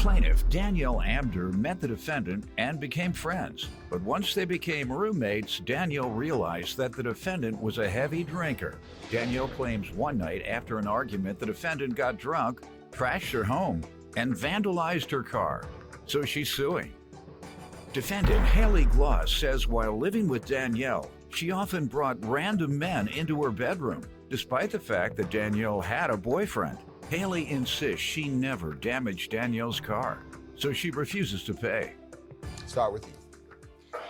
plaintiff, Danielle Amder, met the defendant and became friends. But once they became roommates, Danielle realized that the defendant was a heavy drinker. Danielle claims one night after an argument, the defendant got drunk, trashed her home, and vandalized her car. So she's suing. Defendant Haley Gloss says while living with Danielle, she often brought random men into her bedroom, despite the fact that Danielle had a boyfriend. Haley insists she never damaged Danielle's car, so she refuses to pay. Start with you.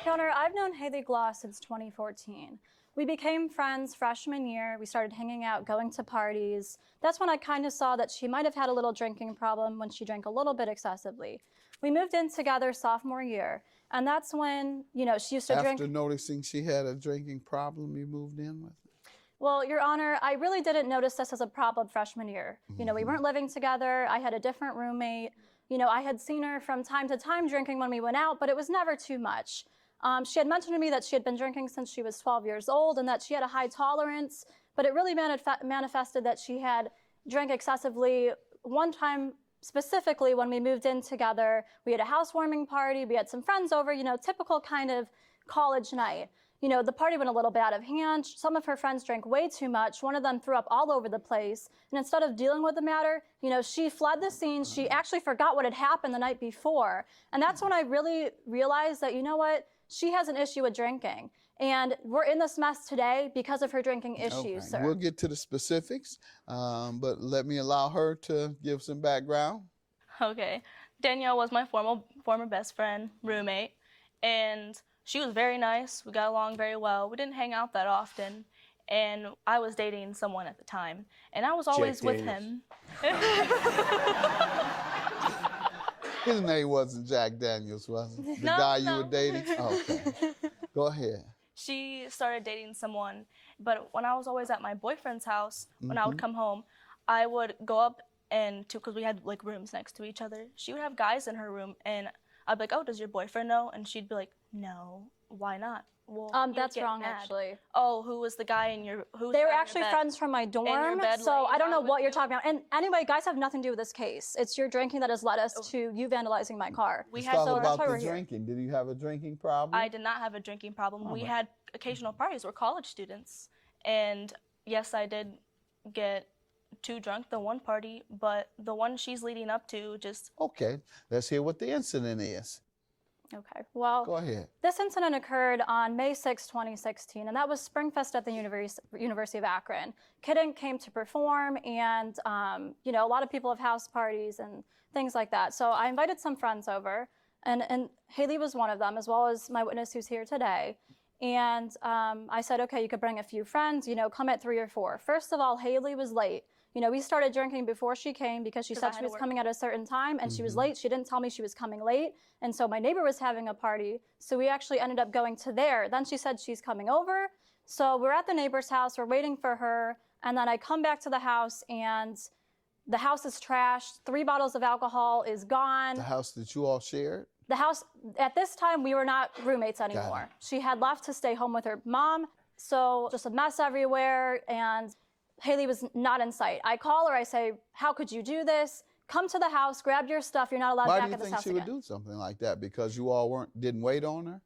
Your Honor, I've known Haley Gloss since 2014. We became friends freshman year. We started hanging out, going to parties. That's when I kind of saw that she might have had a little drinking problem when she drank a little bit excessively. We moved in together sophomore year, and that's when, she used to drink. After noticing she had a drinking problem, you moved in with her? Well, Your Honor, I really didn't notice this as a problem freshman year. We weren't living together. I had a different roommate. I had seen her from time to time drinking when we went out, but it was never too much. She had mentioned to me that she had been drinking since she was 12 years old and that she had a high tolerance, but it really manifested that she had drank excessively. One time, specifically when we moved in together, we had a housewarming party, we had some friends over, typical kind of college night. The party went a little bit out of hand. Some of her friends drank way too much. One of them threw up all over the place. And instead of dealing with the matter, she fled the scene. She actually forgot what had happened the night before. And that's when I really realized that, she has an issue with drinking. And we're in this mess today because of her drinking issues, sir. We'll get to the specifics, but let me allow her to give some background. Okay. Danielle was my former best friend, roommate, and she was very nice. We got along very well. We didn't hang out that often, and I was dating someone at the time, and I was always with him. His name wasn't Jack Daniels, was it? The guy you were dating? Oh, okay. Go ahead. She started dating someone, but when I was always at my boyfriend's house, when I would come home, I would go up because we had like rooms next to each other. She would have guys in her room, and I'd be like, "Oh, does your boyfriend know?" And she'd be like, "No, why not?" Well, that's wrong, actually. Oh, who was the guy in your? They were actually friends from my dorm, so I don't know what you're talking about. And anyway, guys have nothing to do with this case. It's your drinking that has led us to you vandalizing my car. Let's talk about the drinking. Did you have a drinking problem? I did not have a drinking problem. We had occasional parties. We're college students, and yes, I did get too drunk the one party, but the one she's leading up to just. Okay, let's hear what the incident is. Okay, well, go ahead. This incident occurred on May 6, 2016, and that was Springfest at the University of Akron. Kidden came to perform, and a lot of people have house parties and things like that. So I invited some friends over, and Haley was one of them, as well as my witness who's here today. And I said, okay, you could bring a few friends, come at 3 or 4. First of all, Haley was late. We started drinking before she came because she said she was coming at a certain time, and she was late. She didn't tell me she was coming late. And so my neighbor was having a party, so we actually ended up going to there. Then she said she's coming over. So we're at the neighbor's house, we're waiting for her, and then I come back to the house, and the house is trashed. 3 bottles of alcohol is gone. The house that you all shared? The house, at this time, we were not roommates anymore. She had left to stay home with her mom, so just a mess everywhere, and Haley was not in sight. I call her, I say, how could you do this? Come to the house, grab your stuff, you're not allowed back at this house again. Why do you think she would do something like that? Because you all didn't wait on her?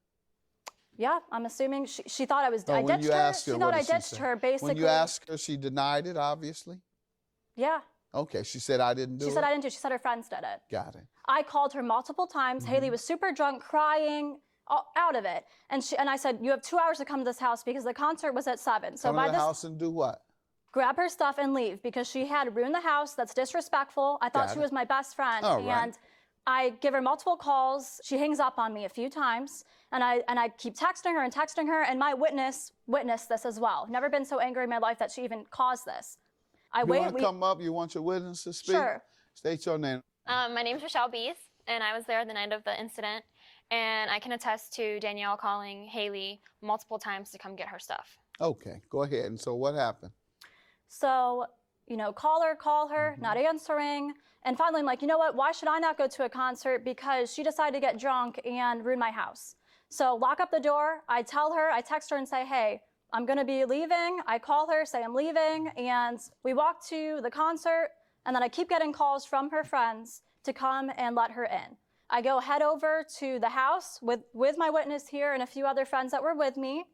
Yeah, I'm assuming she thought I ditched her. She thought I ditched her, basically. When you asked her, she denied it, obviously? Yeah. Okay, she said, I didn't do it? She said I didn't do it. She said her friends did it. Got it. I called her multiple times. Haley was super drunk, crying, out of it. And I said, you have 2 hours to come to this house because the concert was at 7. So come to the house and do what? Grab her stuff and leave because she had ruined the house. That's disrespectful. I thought she was my best friend. And I give her multiple calls. She hangs up on me a few times. And I keep texting her, and my witness witnessed this as well. Never been so angry in my life that she even caused this. You want to come up? You want your witness to speak? Sure. State your name. My name's Rochelle Bees, and I was there the night of the incident. And I can attest to Danielle calling Haley multiple times to come get her stuff. Okay, go ahead. And so what happened? So, call her, not answering. And finally, I'm like, you know what? Why should I not go to a concert? Because she decided to get drunk and ruin my house. So lock up the door. I tell her, I text her and say, hey, I'm going to be leaving. I call her, say I'm leaving. And we walk to the concert. And then I keep getting calls from her friends to come and let her in. I go head over to the house with my witness here and a few other friends that were with me.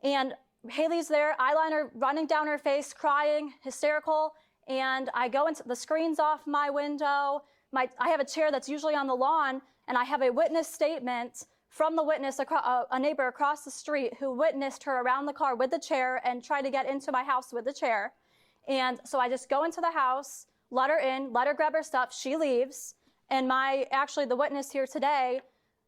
And Haley's there, eyeliner running down her face, crying, hysterical. And I go into the screen's off my window. I have a chair that's usually on the lawn, and I have a witness statement from the witness, a neighbor across the street who witnessed her around the car with the chair and tried to get into my house with the chair. And so I just go into the house, let her in, let her grab her stuff. She leaves. And actually the witness here today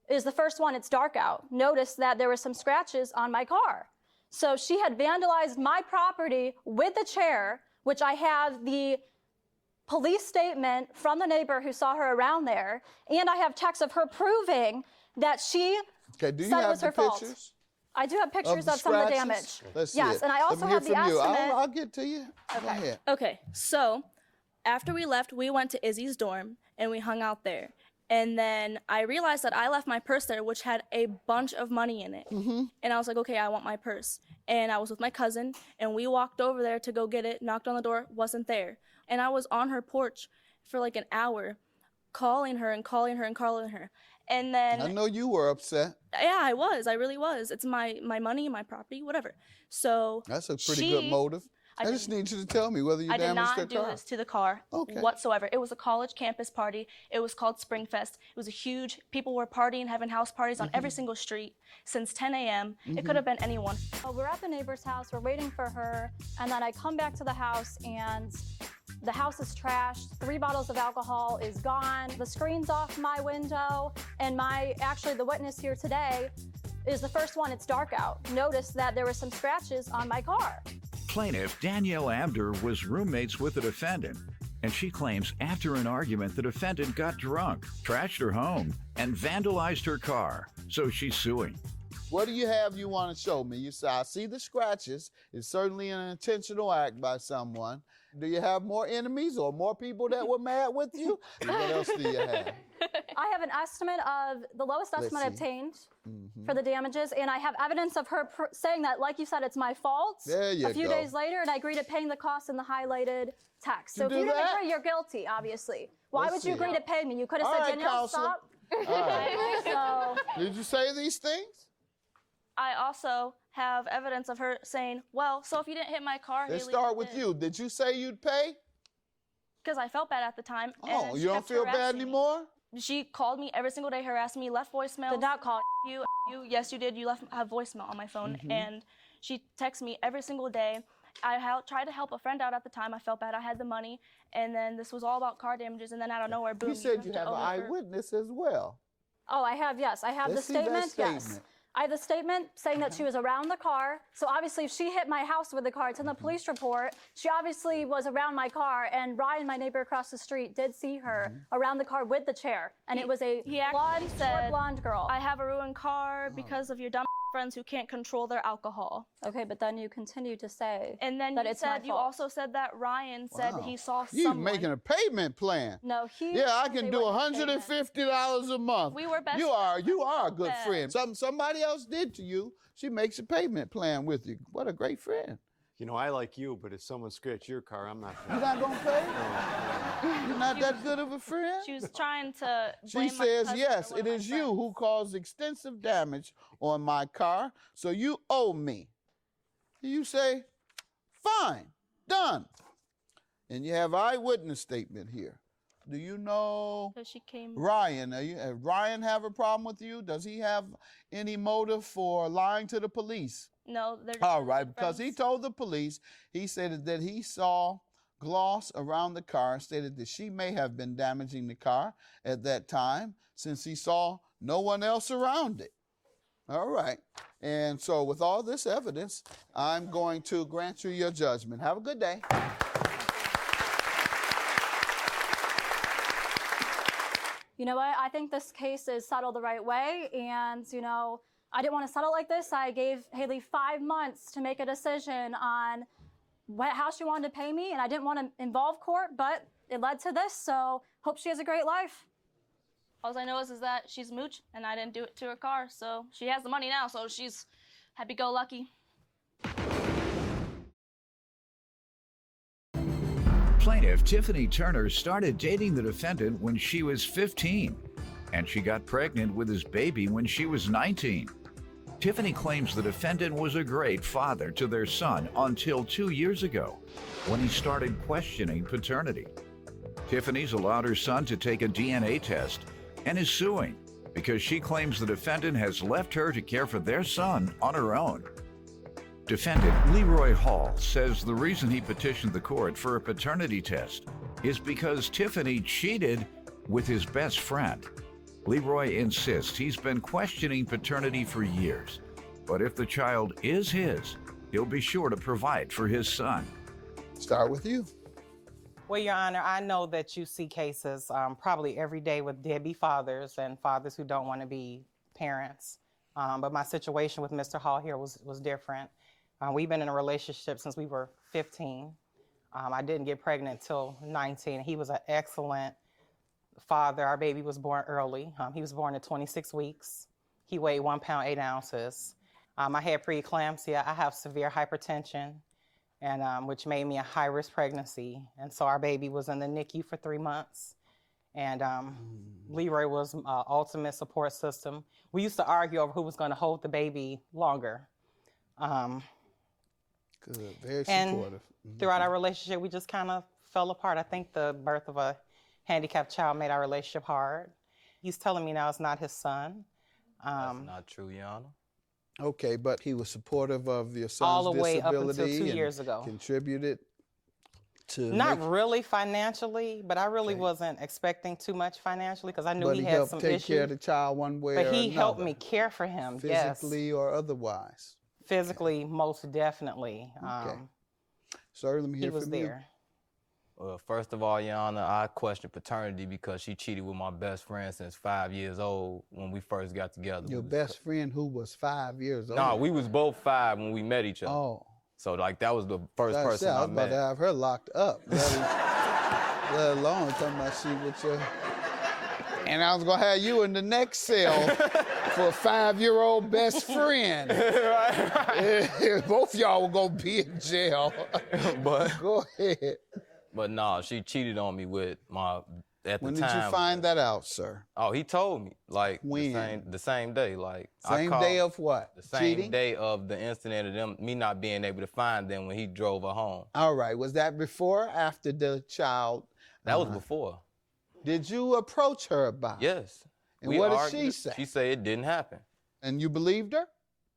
is the first one. It's dark out. Notice that there were some scratches on my car. So she had vandalized my property with the chair, which I have the police statement from the neighbor who saw her around there. And I have text of her proving that she said it was her fault. I do have pictures of some of the damage. Let's see yes, it. and I also have the estimate. I'll get to you. Okay. Go ahead. Okay, so after we left, we went to Izzy's dorm and we hung out there. And then I realized that I left my purse there, which had a bunch of money in it. And I was like, okay, I want my purse. And I was with my cousin, and we walked over there to go get it, knocked on the door, wasn't there. And I was on her porch for like an hour, calling her and calling her and calling her. And then I know you were upset. Yeah, I was. I really was. It's my money, my property, whatever. So that's a pretty good motive. I just need you to tell me whether you damaged the car. I did not do this to the car whatsoever. It was a college campus party. It was called Springfest. It was a huge, people were partying, having house parties on every single street since 10 a.m. It could have been anyone. We're at the neighbor's house, we're waiting for her, and then I come back to the house and the house is trashed, 3 bottles of alcohol is gone, the screen's off my window, and actually the witness here today is the first one. It's dark out. Notice that there were some scratches on my car. Plaintiff Danielle Abder was roommates with the defendant, and she claims after an argument the defendant got drunk, trashed her home, and vandalized her car, so she's suing. What do you have you want to show me? You say, I see the scratches. It's certainly an intentional act by someone. Do you have more enemies or more people that were mad with you? What else do you have? I have an estimate of the lowest estimate obtained for the damages, and I have evidence of her saying that, like you said, it's my fault. There you go. A few days later, and I agree to paying the cost in the highlighted text. So if you didn't agree, you're guilty, obviously. Why would you agree to pay me? You could have said, Danielle, stop. All right. Did you say these things? I also have evidence of her saying, well, so if you didn't hit my car, Let's start with you. Did you say you'd pay? Because I felt bad at the time. Oh, you don't feel bad anymore? She called me every single day, harassed me, left voicemails. Did not call you. Yes, you did. You left a voicemail on my phone. And she texts me every single day. I tried to help a friend out at the time. I felt bad. I had the money. And then this was all about car damages. And then out of nowhere, boom. You said you have an eyewitness as well. Oh, I have, yes. I have the statement, yes. I have the statement saying that she was around the car. So obviously if she hit my house with the car, it's in the police report. She obviously was around my car, and Ryan, my neighbor across the street, did see her around the car with the chair. And it was a blonde girl. I have a ruined car because of your dumb friends who can't control their alcohol. Okay, but then you continue to say and then that it's my fault. You also said that Ryan said that he saw you someone. You making a payment plan. No, I can do $150 a month. We were best You are a good friend. Somebody else did to you. She makes a payment plan with you. What a great friend. You know, I like you, but if someone scratched your car, I'm not. You're not gonna pay? No. You're not that good of a friend? She was trying to blame She says, yes, it is you who caused extensive damage on my car, so you owe me. You say, fine, done. And you have eyewitness statement here. Do you know Ryan? Ryan have a problem with you? Does he have any motive for lying to the police? No, they're all right, because he told the police, he said that he saw gloss around the car, stated that she may have been damaging the car at that time since he saw no one else around it. All right. And so with all this evidence, I'm going to grant you your judgment. Have a good day. You know what? I think this case is settled the right way, and, you know, I didn't want to settle like this. I gave Haley 5 months to make a decision on how she wanted to pay me, and I didn't want to involve court, but it led to this, so hope she has a great life. All I know is that she's a mooch, and I didn't do it to her car, so she has the money now, so she's happy-go-lucky. Plaintiff Tiffany Turner started dating the defendant when she was 15, and she got pregnant with his baby when she was 19. Tiffany claims the defendant was a great father to their son until 2 years ago, when he started questioning paternity. Tiffany's allowed her son to take a DNA test and is suing because she claims the defendant has left her to care for their son on her own. Defendant Leroy Hall says the reason he petitioned the court for a paternity test is because Tiffany cheated with his best friend. Leroy insists he's been questioning paternity for years, but if the child is his, he'll be sure to provide for his son. Start with you. Well, Your Honor, I know that you see cases probably every day with deadbeat fathers and fathers who don't want to be parents. But my situation with Mr. Hall here was different. We've been in a relationship since we were 15. I didn't get pregnant until 19. He was an excellent father. Our baby was born early. He was born at 26 weeks. He weighed 1 pound, 8 ounces. I had preeclampsia. I have severe hypertension, and which made me a high-risk pregnancy. And so our baby was in the NICU for 3 months. And Leroy was ultimate support system. We used to argue over who was going to hold the baby longer. Good, very and supportive. Throughout our relationship, we just kind of fell apart. I think the birth of a handicapped child made our relationship hard. He's telling me now it's not his son. That's not true, Your Honor. Okay, but he was supportive of your son's All the way disability up until 2 and years ago. Contributed to Not make, really financially, but I really Okay. wasn't expecting too much financially because I knew but he he had helped some take issues. care of the child one way or But another. he helped me care for him, yes. Physically or otherwise. Physically, most definitely. Okay. Sir, let me He hear was from there. Well, first of all, Your Honor, I question paternity because she cheated with my best friend since 5 years old when we first got together. you. Your best friend who was 5 years old. No, we was both 5 when we met each other. Oh. So, like, that was the first Like I person said, I I was about met. to have her locked up. Let alone talking about she with your... And I was going to have you in the next cell for a 5-year-old best friend. Both y'all were going to be in jail. But, Go ahead. but no, she cheated on me with my, at the When time. did you find that out, sir? Oh, he told me, like, When? the same day. Like, I Same called- day of what? The same Cheating? day of the incident of them, me not being able to find them when he drove her home. All right. Was that before or after the child? That was before. Did you approach her about it? Yes. And We what did argued. she say? She said it didn't happen. And you believed her?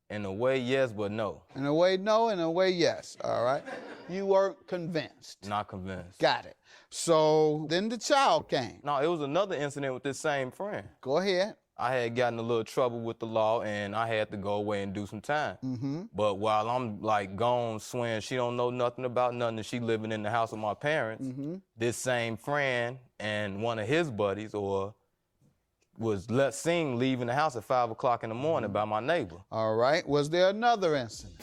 In a way, yes, but no. In a way, no. In a way, yes. All right. You weren't convinced. Not convinced. Got it. So then the child came. No, it was another incident with this same friend. Go ahead. I had gotten a little trouble with the law and I had to go away and do some time. Mm-hmm. But while I'm like gone swearing she don't know nothing about nothing and she living in the house with my parents, Mm-hmm. this same friend and one of his buddies was seen leaving the house at 5 o'clock in the morning by my neighbor. All right. Was there another incident?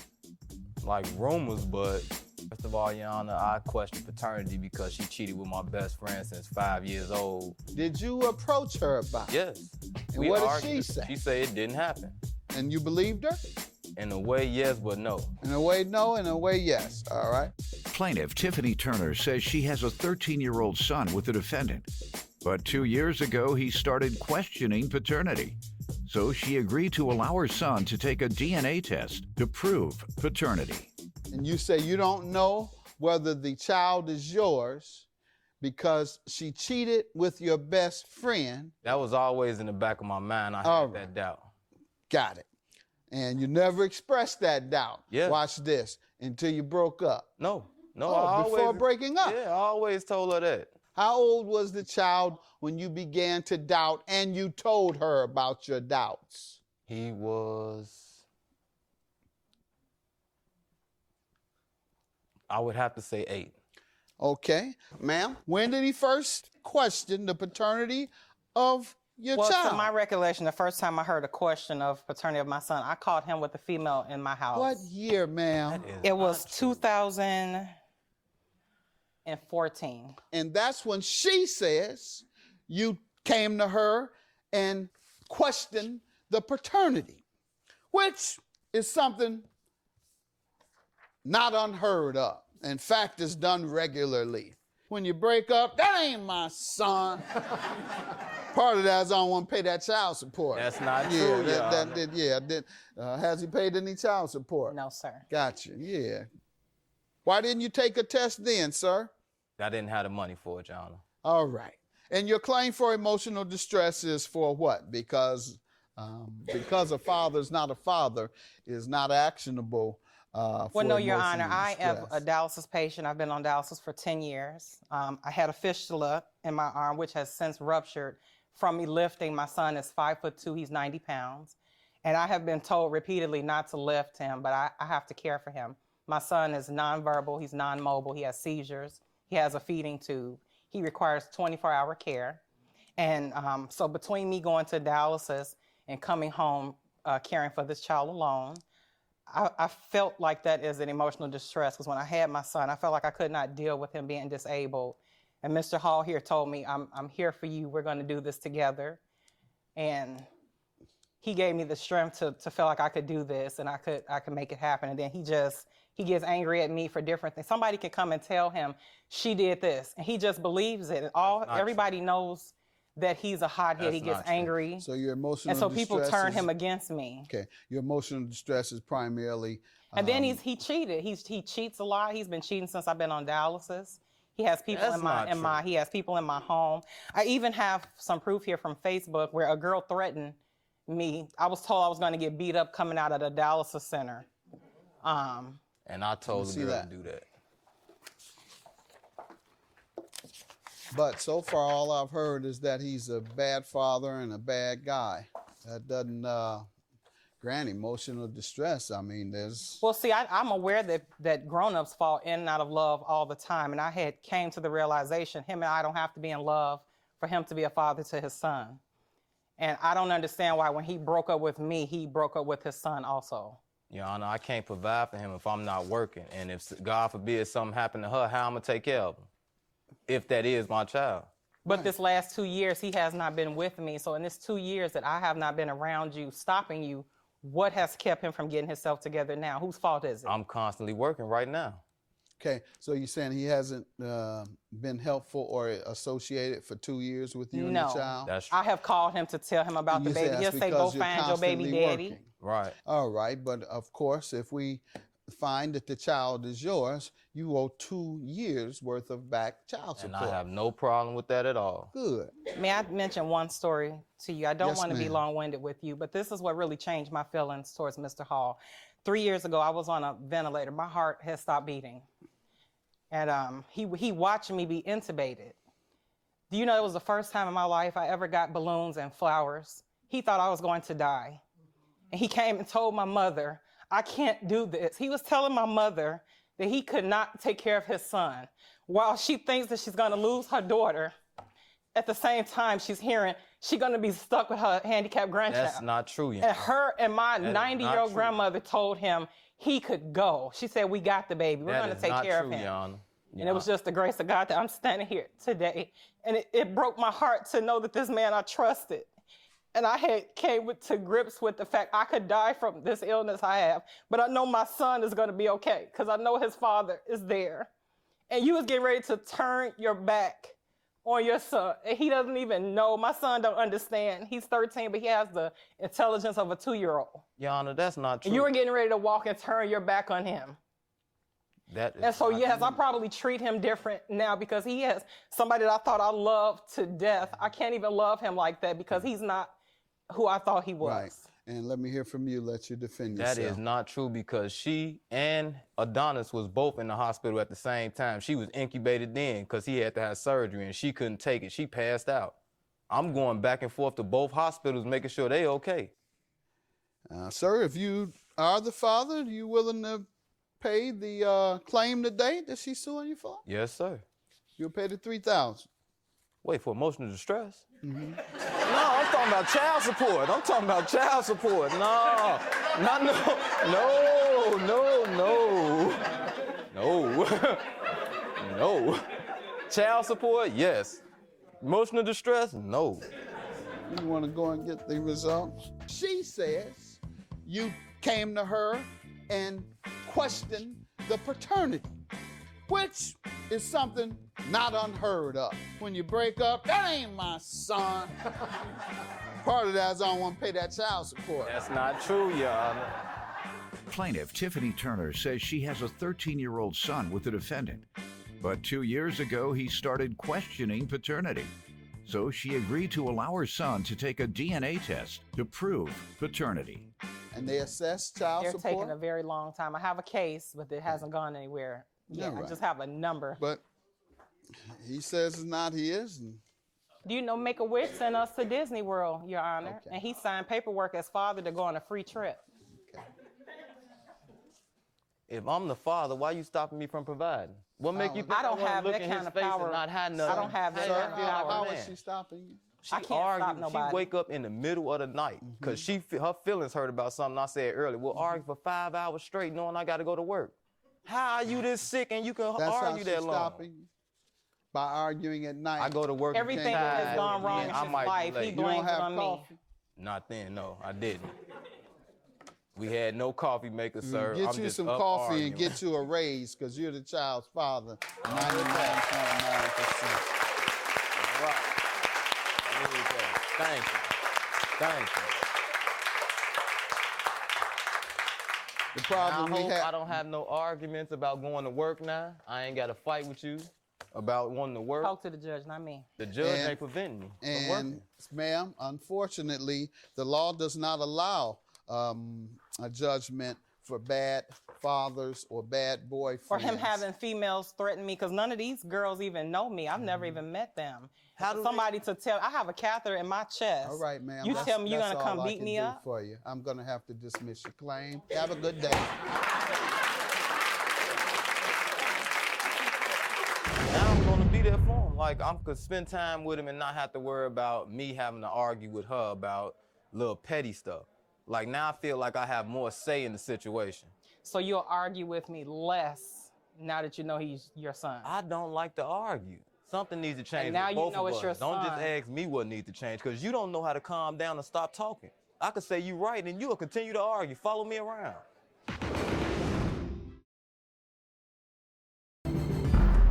Like rumors, but first of all, Your Honor, I question paternity because she cheated with my best friend since 5 years old. Did you approach her about it? Yes. And what did she say? She said it didn't happen. And you believed her? In a way, yes, but no. In a way, no. In a way, yes. All right. Plaintiff Tiffany Turner says she has a 13-year-old son with the defendant, but 2 years ago he started questioning paternity. So she agreed to allow her son to take a DNA test to prove paternity. And you say you don't know whether the child is yours because she cheated with your best friend. That was always in the back of my mind. I All had right. that doubt. Got it. And you never expressed that doubt. Yeah. Watch this. Until you broke up. No, Oh, I before always, breaking up. Yeah, I always told her that. How old was the child when you began to doubt and you told her about your doubts? He was, I would have to say 8. Okay. Ma'am, when did he first question the paternity of your Well, child? to my recollection, the first time I heard a question of paternity of my son, I caught him with a female in my house. What year, ma'am? It was 2014. And that's when she says you came to her and questioned the paternity, which is something not unheard of. In fact, it's done regularly. when you break up, that ain't my son. Part of that is I don't want to pay that child support. That's not true, Has he paid any child support? No, sir. Gotcha, yeah. Why didn't you take a test then, sir? I didn't have the money for it, Your Honor. All right. And your claim for emotional distress is for what? Because a father is not a father is not actionable Well, for no, Your emotional Honor, I am a distress. dialysis patient. I've been on dialysis for 10 years. I had a fistula in my arm, which has since ruptured from me lifting. My son is 5'2", he's 90 pounds. And I have been told repeatedly not to lift him, but I have to care for him. My son is nonverbal, he's non-mobile, he has seizures, he has a feeding tube. He requires 24-hour care. And so between me going to dialysis and coming home caring for this child alone, I felt like that is an emotional distress, because when I had my son, I felt like I could not deal with him being disabled. And Mr. Hall here told me, I'm here for you, we're gonna do this together. And he gave me the strength to feel like I could do this and I could make it happen. And then he gets angry at me for different things. Somebody can come and tell him, she did this, and he just believes it. And everybody knows that he's a hothead, he gets angry. So your emotional and so distress people turn is, him against me. Okay, your emotional distress is primarily. And then he cheated. He cheats a lot. He's been cheating since I've been on dialysis. He has people he has people in my home. I even have some proof here from Facebook where a girl threatened me. I was told I was going to get beat up coming out of the dialysis center. And I told the girl to do that. But so far, all I've heard is that he's a bad father and a bad guy. That doesn't grant emotional distress. I mean, there's... Well, see, I'm aware that grown-ups fall in and out of love all the time, and I came to the realization him and I don't have to be in love for him to be a father to his son. And I don't understand why when he broke up with me, he broke up with his son also. Your Honor, I can't provide for him if I'm not working. And if, God forbid, something happened to her, how am I going to take care of him? If that is my child. But this last 2 years, he has not been with me. So in this 2 years that I have not been around you, stopping you, what has kept him from getting himself together now? Whose fault is it? I'm constantly working right now. Okay, so you're saying he hasn't been helpful or associated for 2 years with you and your child? That's true. I have called him to tell him about the baby. He'll say, go find your baby daddy. Right. All right, but of course, if we find that the child is yours, you owe 2 years worth of back child support. And I have no problem with that at all. Good. May I mention one story to you? I don't Yes, want to be ma'am. long-winded with you, but this is what really changed my feelings towards Mr. Hall. 3 years ago, I was on a ventilator. My heart had stopped beating. And he watched me be intubated. Do you know it was the first time in my life I ever got balloons and flowers? He thought I was going to die. And he came and told my mother, I can't do this. He was telling my mother that he could not take care of his son. While she thinks that she's going to lose her daughter, at the same time she's hearing she's going to be stuck with her handicapped grandchild. That's not true, And her and my 90-year-old grandmother told him he could go. She said, we got the baby. We're going to take care of him. Your Honor. And it was just the grace of God that I'm standing here today. And it broke my heart to know that this man I trusted. And I came to grips with the fact I could die from this illness I have, but I know my son is going to be okay because I know his father is there. And you was getting ready to turn your back on your son, and he doesn't even know. My son don't understand. He's 13, but he has the intelligence of a 2-year-old. Your Honor, that's not true. And you were getting ready to walk and turn your back on him. And so, yes, I probably treat him different now because he is somebody that I thought I loved to death. I can't even love him like that because he's not who I thought he was. Right. And let me hear from you. Let you defend yourself. That is not true because she and Adonis was both in the hospital at the same time. She was incubated then because he had to have surgery and she couldn't take it. She passed out. I'm going back and forth to both hospitals making sure they okay. Sir, if you are the father, are you willing to pay the claim today that she's suing you for? Yes, sir. You'll pay the $3,000. Wait, for emotional distress? Mm-hmm. No, I'm talking about child support. I'm talking about child support. No. Child support, yes. Emotional distress, no. You want to go and get the results? She says you came to her and questioned the paternity, which is something not unheard of. When you break up, that ain't my son. Part of that is I don't want to pay that child support. That's not true, Your Honor. Plaintiff Tiffany Turner says she has a 13-year-old son with the defendant. But 2 years ago, he started questioning paternity. So she agreed to allow her son to take a DNA test to prove paternity. And they assess child They're support. taking a very long time. I have a case, but it hasn't gone anywhere yet. Yeah, I just have a number. But he says it's not his. And Do you know Make-A-Wish sent us to Disney World, Your Honor? Okay. And he signed paperwork as father to go on a free trip. If I'm the father, why you stopping me from providing? What make you think I don't wanna have look that in kind his of face power. and not have I nothing? don't have that How kind of you feel power. about how a is man? she stopping you? She I can't stop argued. nobody. She wake up in the middle of the night because her feelings hurt about something I said earlier. We'll argue for 5 hours straight knowing I got to go to work. How are you this sick and you can That's how argue she's that long? stopping you? By arguing at night. I go to work. and Everything can't that has hide, gone wrong in and I his might be life, he late. You don't blames it have on coffee. me. Not then, no, I didn't. We had no coffee maker, sir. Get I'm you just some up coffee arguing. and get you a raise because you're the child's father. 99.9%. All right. I need that. Thank you. Thank you. The problem I we hope I have. don't have no arguments about going to work now. I ain't got to fight with you about wanting to work. Talk to the judge, not me. The judge And- ain't preventing me from And, working. ma'am, unfortunately, the law does not allow a judgment for bad fathers or bad boyfriends. For him having females threaten me, because none of these girls even know me. I've never even met them. How do Somebody to tell, I have a catheter in my chest. All right, ma'am. You that's- tell me you're that's gonna all come I beat can me do up? for you. I'm gonna have to dismiss your claim. Have a good day. Now I'm gonna be there for him. Like I could spend time with him and not have to worry about me having to argue with her about little petty stuff. Like now I feel like I have more say in the situation. So you'll argue with me less now that you know he's your son. I don't like to argue. Something needs to change. And now with you both know of it's us. your Don't just son. ask me what needs to change, because you don't know how to calm down and stop talking. I could say you right and you'll continue to argue. Follow me around.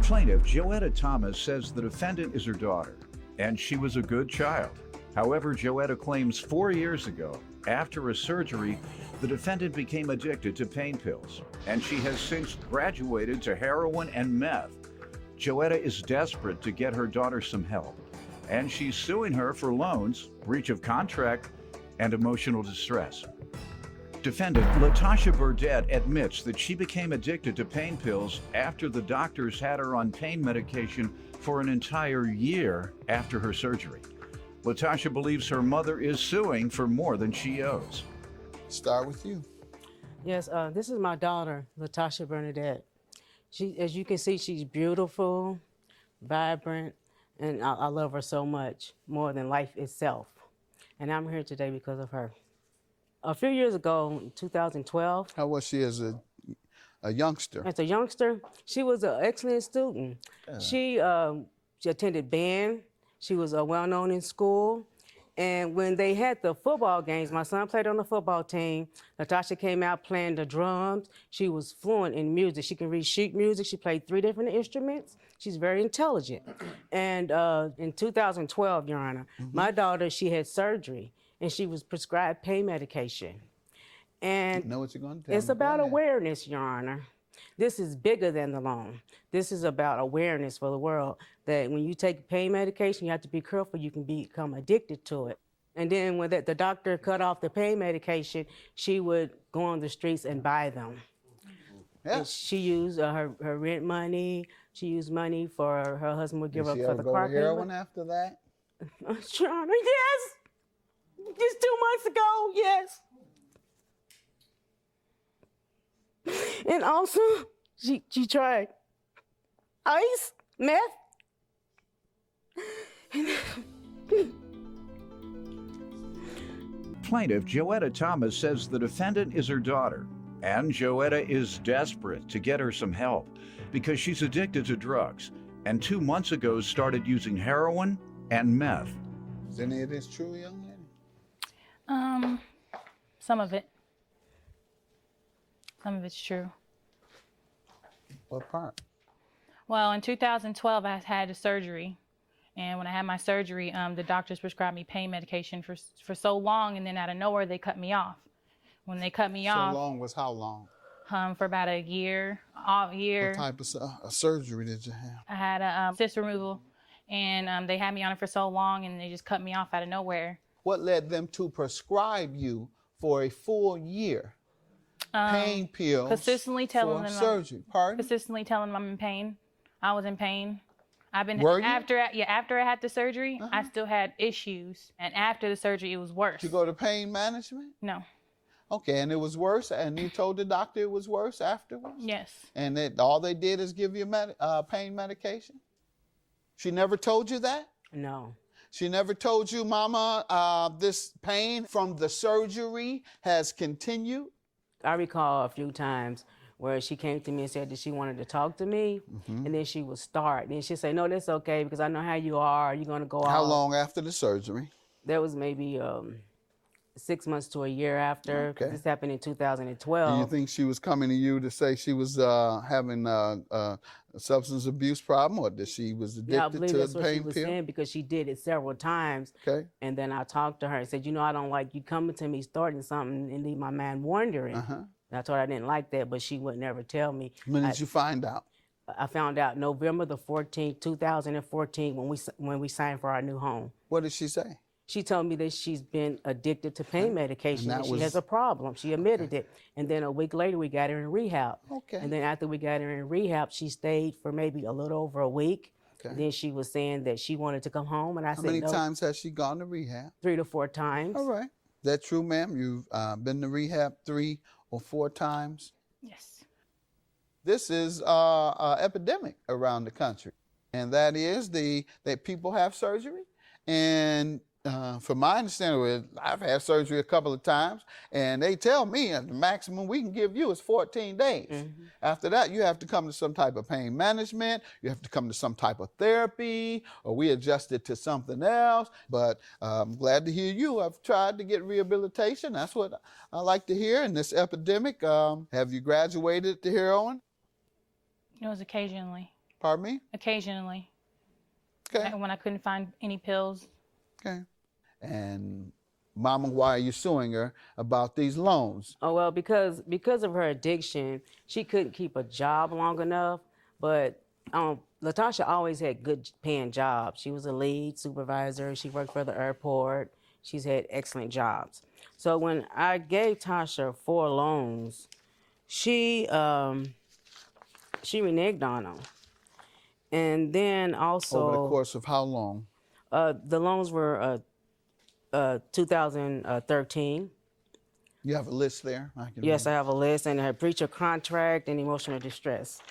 Plaintiff Joetta Thomas says the defendant is her daughter, and she was a good child. However, Joetta claims 4 years ago, after a surgery, the defendant became addicted to pain pills, and she has since graduated to heroin and meth. Joetta is desperate to get her daughter some help, and she's suing her for loans, breach of contract, and emotional distress. Defendant Latasha Burdett admits that she became addicted to pain pills after the doctors had her on pain medication for an entire year after her surgery. Latasha believes her mother is suing for more than she owes. Start with you. Yes, this is my daughter, Latasha Bernadette. She, as you can see, she's beautiful, vibrant, and I love her so much, more than life itself. And I'm here today because of her. A few years ago, in 2012, How was she as a youngster? as a youngster, she was an excellent student. She attended band. She was well-known in school. And when they had the football games, my son played on the football team. Latasha came out playing the drums. She was fluent in music. She can read sheet music. She played 3 different instruments. She's very intelligent. And in 2012, Your Honor, my daughter, she had surgery, and she was prescribed pain medication. And Know what you're going to tell it's me. about Go ahead. awareness, Your Honor. This is bigger than the loan. This is about awareness for the world that when you take pain medication, you have to be careful. You can become addicted to it. And then when the doctor cut off the pain medication, she would go on the streets and buy them. Yeah. And she used her rent money. She used money for her husband would give Did up she for ever the go car to heroin payment. after that? Your Honor, yes. Just 2 months ago, yes. And also, she tried ice, meth. Plaintiff Joetta Thomas says the defendant is her daughter, and Joetta is desperate to get her some help because she's addicted to drugs, and 2 months ago started using heroin and meth. Is any of this true, young lady? Some of it. Some of it's true. What part? Well, in 2012, I had a surgery. And when I had my surgery, the doctors prescribed me pain medication for so long, and then out of nowhere, they cut me off. When they cut me off. So long was how long? For about a year, off year. What type of surgery did you have? I had a cyst removal, and they had me on it for so long, and they just cut me off out of nowhere. What led them to prescribe you for a full year pain pills Consistently telling for them surgery? Pardon? Consistently telling them I'm in pain. I was in pain. I've been Were you? after I had the surgery, I still had issues, and after the surgery, it was worse. Did you go to pain management? No. Okay, and it was worse, and you told the doctor it was worse afterwards? Yes. And all they did is give you pain medication? She never told you that? No. She never told you, Mama, this pain from the surgery has continued? I recall a few times where she came to me and said that she wanted to talk to me, and then she would start. And she'd say, no, that's okay, because I know how you are. You're going to go out. How long after the surgery? That was maybe 6 months to a year after. Okay. This happened in 2012. Do you think she was coming to you to say she was having a substance abuse problem, or that she was addicted Yeah, I believe to that's the what she pain was pill? saying, because she did it several times. Okay. And then I talked to her and said, you know, I don't like you coming to me starting something and leave my man wondering. And I told her I didn't like that, but she would never tell me. When did you find out? I found out November the 14th, 2014, when we signed for our new home. What did she say? She told me that she's been addicted to pain medication, and that she was- has a problem. She admitted it. And then a week later, we got her in rehab. Okay. And then after we got her in rehab, she stayed for maybe a little over a week. Okay. Then she was saying that she wanted to come home, and I How said many no. times has she gone to rehab? 3 to 4 times. All right. Is that true, ma'am? You've been to rehab 3 or 4 times? Yes. This is an epidemic around the country, and that is that people have surgery. And from my understanding, I've had surgery a couple of times, and they tell me the maximum we can give you is 14 days. After that, you have to come to some type of pain management, you have to come to some type of therapy, or we adjust it to something else. But I'm glad to hear you. I've tried to get rehabilitation. That's what I like to hear in this epidemic. Have you graduated to heroin? It was occasionally. Pardon me? Occasionally. Okay. When I couldn't find any pills. Okay. And Mama, why are you suing her about these loans? Oh, well, because of her addiction, she couldn't keep a job long enough. But Latasha always had good paying jobs. She was a lead supervisor. She worked for the airport. She's had excellent jobs. So when I gave Tasha 4 loans, she reneged on them. And then also... Over the course of how long? The loans were 2013. You have a list there? Yes, I have a list, and a breach of contract and emotional distress.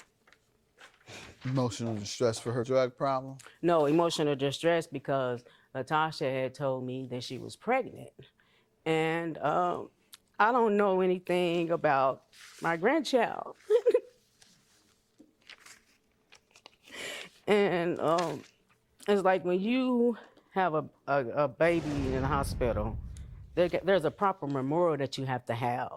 Emotional distress for her drug problem? No, emotional distress because Latasha had told me that she was pregnant. And I don't know anything about my grandchild. And it's like when you have a baby in the hospital, there's a proper memorial that you have to have.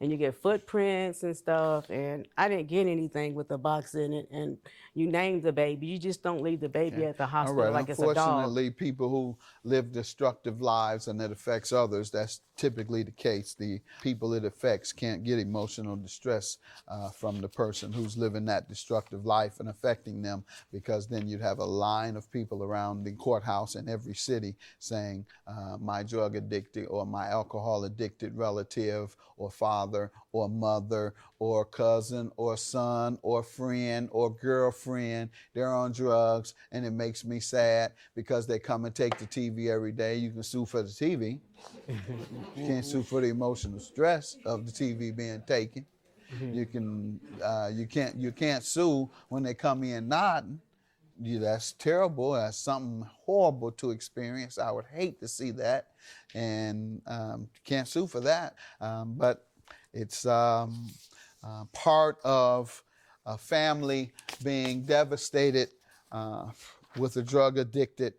And you get footprints and stuff, and I didn't get anything with the box in it. And you name the baby, you just don't leave the baby at the hospital like it's a dog. Unfortunately, people who live destructive lives and it affects others, that's typically the case. The people it affects can't get emotional distress from the person who's living that destructive life and affecting them, because then you'd have a line of people around the courthouse in every city saying, my drug addicted or my alcohol addicted relative or father or mother or cousin or son or friend or girlfriend, they're on drugs, and it makes me sad because they come and take the TV every day. You can sue for the TV. You can't sue for the emotional stress of the TV being taken. You can't sue when they come in nodding. That's terrible. That's something horrible to experience. I would hate to see that, and can't sue for that. But it's part of a family being devastated with a drug-addicted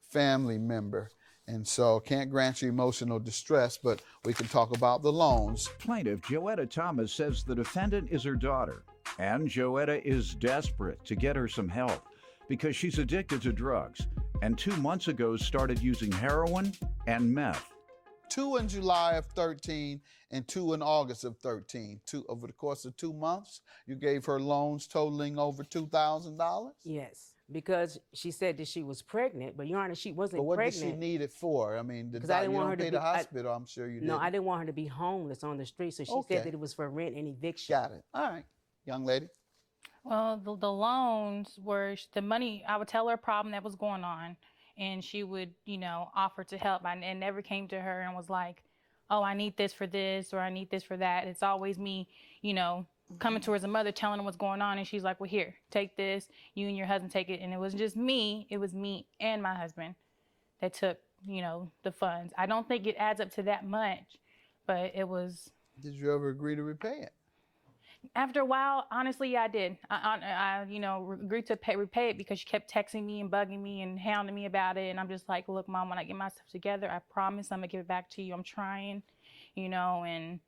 family member. And so can't grant you emotional distress, but we can talk about the loans. Plaintiff Joetta Thomas says the defendant is her daughter. And Joetta is desperate to get her some help because she's addicted to drugs and 2 months ago started using heroin and meth. 2 in July of 13 and 2 in August of 13. Over the course of 2 months, you gave her loans totaling over $2,000? Yes, because she said that she was pregnant, but Your Honor, she wasn't But what pregnant. did she need it for? I mean, Because I didn't want her to pay be the hospital, I'm sure you did. No, I didn't want her to be homeless on the street, so she said that it was for rent and eviction. Got it. All right, young lady. Well, the loans were the money. I would tell her a problem that was going on, and she would, offer to help. And never came to her and was like, oh, I need this for this, or I need this for that. It's always me, coming to her as a mother, telling her what's going on. And she's like, well, here, take this. You and your husband take it. And it wasn't just me. It was me and my husband that took, the funds. I don't think it adds up to that much, but it was. Did you ever agree to repay it? After a while, honestly, yeah, I did. I agreed to repay it because she kept texting me and bugging me and hounding me about it. And I'm just like, look, Mom, when I get myself together, I promise I'm going to give it back to you. I'm trying, and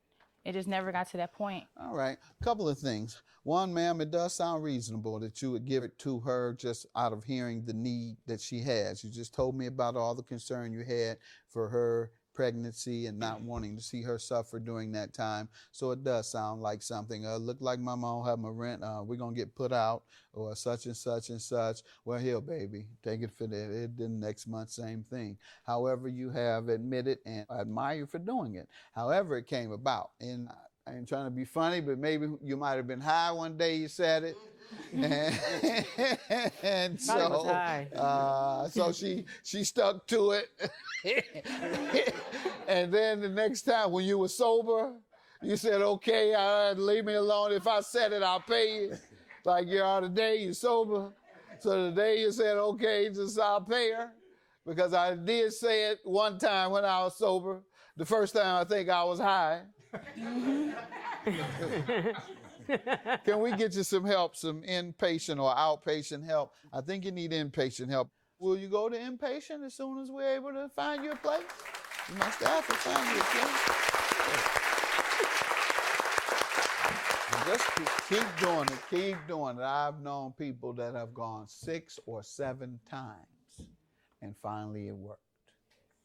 it just never got to that point. All right, a couple of things. One, ma'am, it does sound reasonable that you would give it to her just out of hearing the need that she has. You just told me about all the concern you had for her pregnancy and not wanting to see her suffer during that time. So it does sound like something. Look like my mom will have my rent. We're going to get put out or such and such and such. Well, here, baby, take it for the next month, same thing. However, you have admitted, and I admire you for doing it. However it came about. And I ain't trying to be funny, but maybe you might have been high one day you said it. and so she stuck to it. And then the next time when you were sober, you said, okay, leave me alone. If I said it, I'll pay you. Like you are today, you're sober. So today you said, okay, just I'll pay her. Because I did say it one time when I was sober. The first time I think I was high. Can we get you some help, some inpatient or outpatient help? I think you need inpatient help. Will you go to inpatient as soon as we're able to find you a place? My staff will find you a place. Just keep doing it, keep doing it. I've known people that have gone 6 or 7 times, and finally it worked.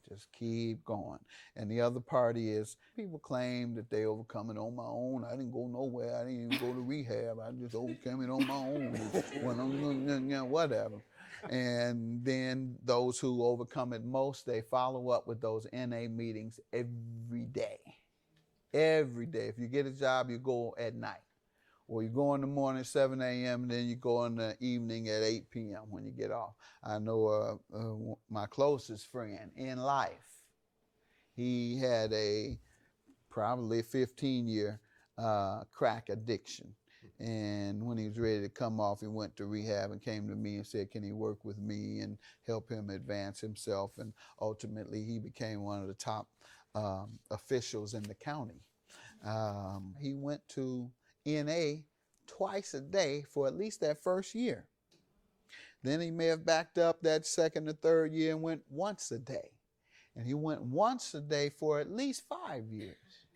Just keep going. And the other party is people claim that they overcome it on my own. I didn't go nowhere. I didn't even go to rehab. I just overcame it on my own. Whatever. And then those who overcome it most, they follow up with those NA meetings every day. Every day. If you get a job, you go at night. Or you go in the morning at 7 a.m. and then you go in the evening at 8 p.m. when you get off. I know my closest friend in life, he had probably a 15-year crack addiction. And when he was ready to come off, he went to rehab and came to me and said, can he work with me and help him advance himself? And ultimately, he became one of the top officials in the county. He went to NA twice a day for at least that first year. Then he may have backed up that second or third year and went once a day. And he went once a day for at least 5 years.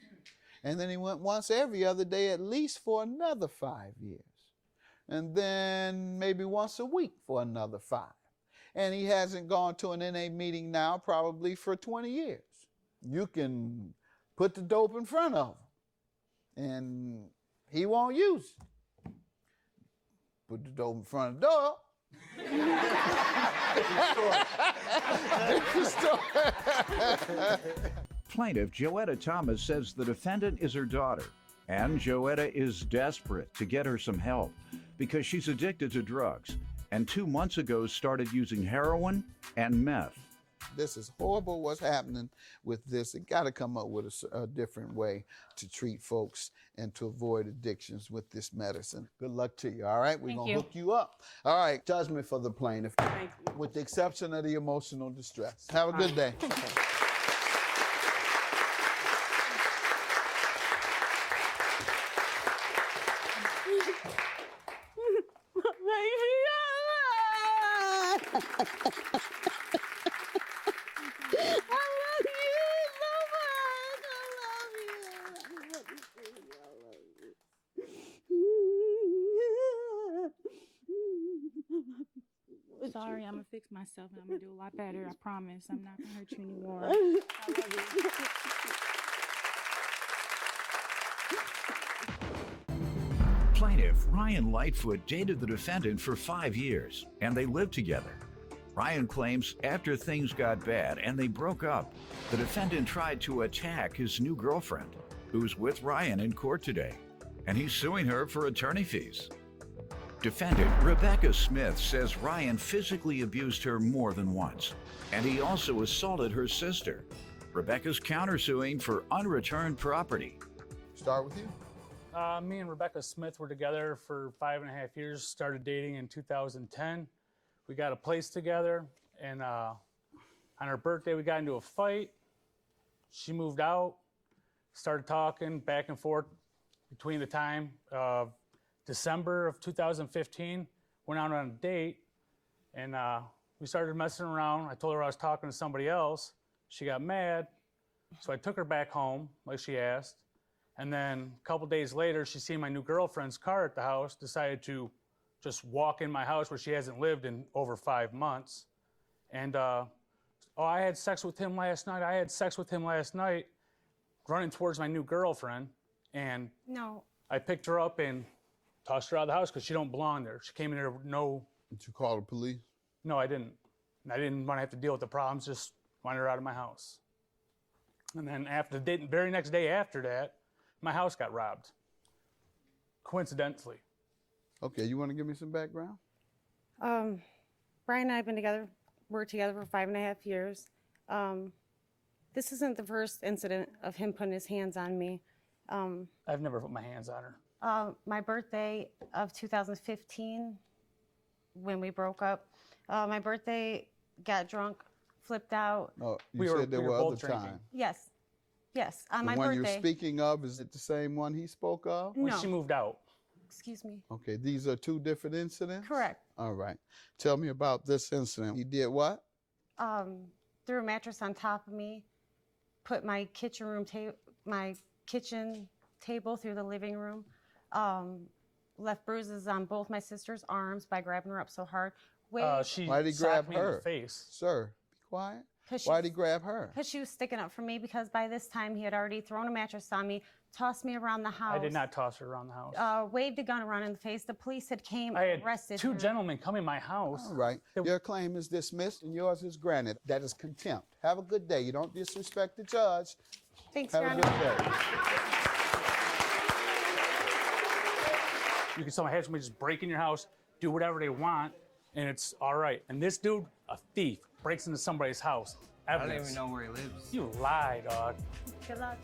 And then he went once every other day at least for another 5 years. And then maybe once a week for another 5. And he hasn't gone to an NA meeting now probably for 20 years. You can put the dope in front of him and he won't use it. Put the dope in front of the door. Plaintiff Joetta Thomas says the defendant is her daughter, and Joetta is desperate to get her some help because she's addicted to drugs and 2 months ago started using heroin and meth. This is horrible what's happening with this. It got to come up with a different way to treat folks and to avoid addictions with this medicine. Good luck to you, all right? We're going to hook you up. All right, judgment for the plaintiff, with the exception of the emotional distress. Have a good day. sorry. I'm gonna fix myself and I'm gonna do a lot better. I promise. I'm not gonna hurt you anymore. I love you. Plaintiff Ryan Lightfoot dated the defendant for 5 years, and they lived together. Ryan claims after things got bad and they broke up, the defendant tried to attack his new girlfriend, who's with Ryan in court today, and he's suing her for attorney fees. Defendant Rebecca Smith says Ryan physically abused her more than once, and he also assaulted her sister. Rebecca's countersuing for unreturned property. Start with you. Me and Rebecca Smith were together for 5.5 years, started dating in 2010. We got a place together, and on her birthday, we got into a fight. She moved out, started talking back and forth between the time of December of 2015, went out on a date, and we started messing around. I told her I was talking to somebody else. She got mad, so I took her back home, like she asked. And then a couple days later, she seen my new girlfriend's car at the house, decided to just walk in my house where she hasn't lived in over 5 months. And, I had sex with him last night. I had sex with him last night, running towards my new girlfriend. And No. I picked her up and tossed her out of the house because she don't belong there. She came in there with no... Did you call the police? No, I didn't. And I didn't want to have to deal with the problems, just wanted her out of my house. And then after the very next day after that, my house got robbed, coincidentally. Okay, you want to give me some background? Brian and I have been together, worked together for 5.5 years. This isn't the first incident of him putting his hands on me. I've never put my hands on her. My birthday of 2015, when we broke up, my birthday, got drunk, flipped out. No, you said there were other times. Yes, on my The one birthday. you're speaking of, is it the same one he spoke of? When No. she moved out. Excuse me. Okay, these are two different incidents? Correct. All right. Tell me about this incident. He did what? Threw a mattress on top of me, put my kitchen table through the living room, left bruises on both my sister's arms by grabbing her up so hard. Why'd he grab socked me in her? the face. Sir, be quiet. 'Cause Why'd he grab her? Because she was sticking up for me, because by this time he had already thrown a mattress on me, tossed me around the house. I did not toss her around the house. Waved a gun around in the face. The police had came, I had arrested two her. gentlemen come in my house. All right. Your claim is dismissed and yours is granted. That is contempt. Have a good day. You don't disrespect the judge. Thanks, Have Your a Honor. good day. You can tell my head somebody just break in your house, do whatever they want, and it's all right. And this dude, a thief, breaks into somebody's house. I don't Evidence. even know where he lives. You lie, dog. Good luck.